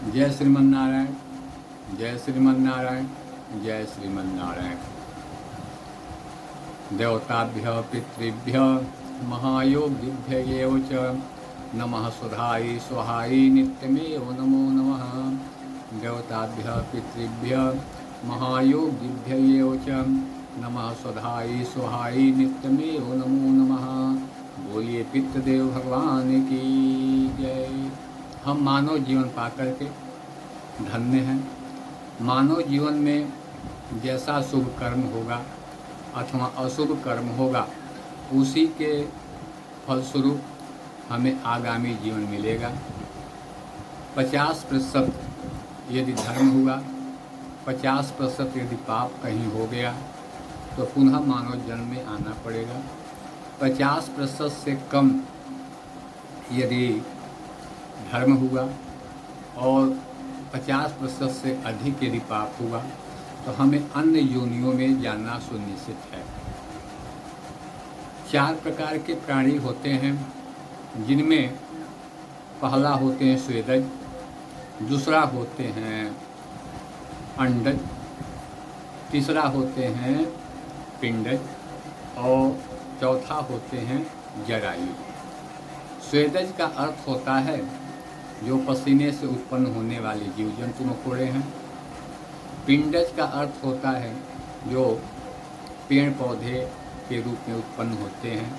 जय श्रीमन्नारायण, जय श्रीमन्नारायण, जय श्रीमन्नारायण। देवताभ्यः पितृभ्यः महायोगिभ्यः च नमः सुधायै स्वाहायै नित्यमेव नमो नमः। देवताभ्यः पितृभ्यः महायोगिभ्यः च नमः सुधायै स्वाहायै नित्यमेव नमो नमः। बोलिए पितृदेव भगवान की जय। हम मानव जीवन पाकर के धन्य हैं। मानव जीवन में जैसा शुभ कर्म होगा अथवा अशुभ कर्म होगा, उसी के फलस्वरूप हमें आगामी जीवन मिलेगा। 50% यदि धर्म हुआ, 50% यदि पाप कहीं हो गया तो पुनः मानव जन्म में आना पड़ेगा। 50% से कम यदि धर्म हुआ और 50% से अधिक यदि पाप हुआ तो हमें अन्य योनियों में जाना सुनिश्चित है। 4 प्रकार के प्राणी होते हैं, जिनमें पहला होते हैं स्वेदज, दूसरा होते हैं अंडज, तीसरा होते हैं पिंडज और चौथा होते हैं जरायु। स्वेदज का अर्थ होता है जो पसीने से उत्पन्न होने वाले जीव जंतु मकोड़े हैं। पिंडज का अर्थ होता है जो पेड़ पौधे के रूप में उत्पन्न होते हैं।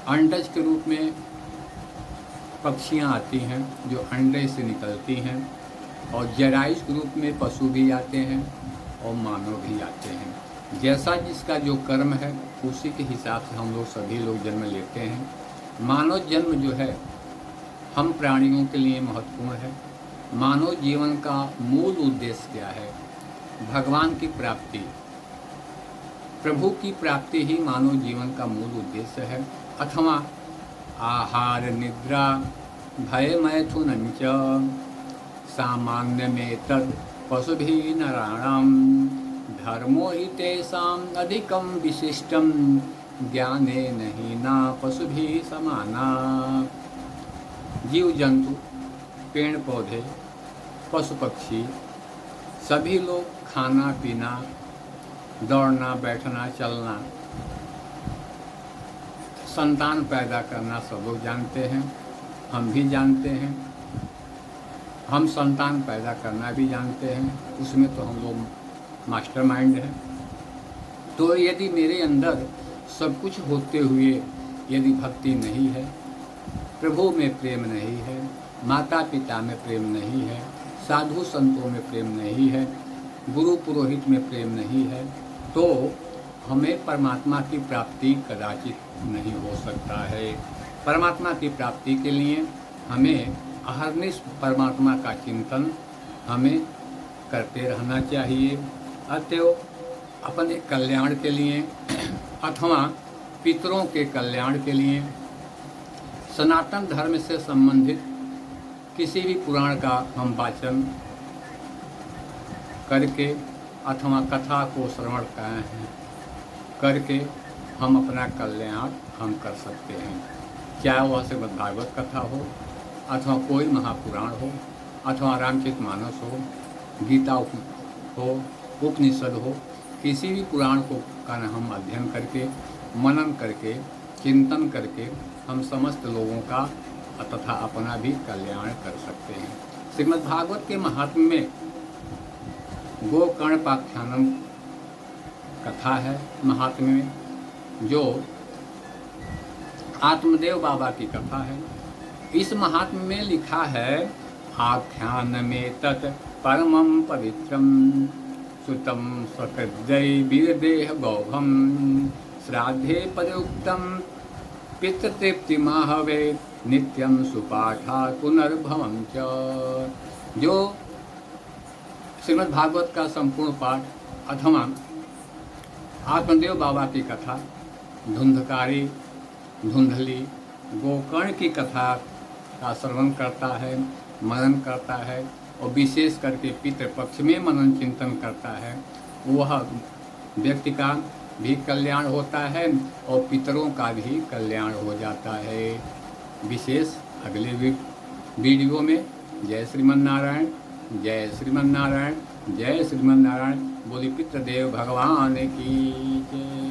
अंडज के रूप में पक्षियाँ आती हैं जो अंडे से निकलती हैं, और जरायु के रूप में पशु भी आते हैं और मानव भी आते हैं। जैसा जिसका जो कर्म है उसी के हिसाब से हम लोग सभी लोग जन्म लेते हैं। मानव जन्म जो है हम प्राणियों के लिए महत्वपूर्ण है। मानव जीवन का मूल उद्देश्य क्या है? भगवान की प्राप्ति, प्रभु की प्राप्ति ही मानव जीवन का मूल उद्देश्य है। अथवा आहार निद्रा भय मैथुनं च सामान्य में तद पशुभिः नराणां धर्मो हि तेषाम् अधिकं विशिष्टं ज्ञानेन हीना पशुभिः समाना। जीव जंतु, पेड़ पौधे, पशु पक्षी सभी लोग खाना पीना, दौड़ना बैठना चलना, संतान पैदा करना सब लोग जानते हैं। हम भी जानते हैं, हम संतान पैदा करना भी जानते हैं, उसमें तो हम लोग मास्टरमाइंड हैं। तो यदि मेरे अंदर सब कुछ होते हुए यदि भक्ति नहीं है, प्रभु में प्रेम नहीं है, माता पिता में प्रेम नहीं है, साधु संतों में प्रेम नहीं है, गुरु पुरोहित में प्रेम नहीं है, तो हमें परमात्मा की प्राप्ति कदाचित नहीं हो सकता है। परमात्मा की प्राप्ति के लिए हमें अहर्निश परमात्मा का चिंतन हमें करते रहना चाहिए। अतएव अपने कल्याण के लिए अथवा पितरों के कल्याण के लिए सनातन धर्म से संबंधित किसी भी पुराण का हम वाचन करके अथवा कथा को श्रवण करके हम अपना कल्याण हम कर सकते हैं। चाहे वह श्रीमद् भागवत कथा हो अथवा कोई महापुराण हो अथवा रामचरितमानस हो, गीता हो, उपनिषद हो, किसी भी पुराण को का हम अध्ययन करके मनन करके चिंतन करके हम समस्त लोगों का तथा अपना भी कल्याण कर सकते हैं। श्रीमद् भागवत के महात्म्य में गोकर्णपाख्यानम कथा है महात्म्य में, जो आत्मदेव बाबा की कथा है। इस महात्म्य में लिखा है, आख्यान में तत् परमं पवित्रम सुतम स्वकृद्यै वीरदेह गौभम श्राद्धे पदयुक्तम पितृतृप्तिमाहवे नित्यं सुपाठा पुनर्भवं च। जो श्रीमद् भागवत का संपूर्ण पाठ अथवा आत्मदेव बाबा की कथा, धुंधकारी धुंधली गोकर्ण की कथा का श्रवण करता है, मनन करता है और विशेष करके पितृपक्ष में मनन चिंतन करता है, वह व्यक्ति का भी कल्याण होता है और पितरों का भी कल्याण हो जाता है। विशेष अगले वीडियो में जय श्रीमन नारायण, जय श्रीमन नारायण, जय श्रीमन नारायण। बोली पितृदेव भगवान की जय।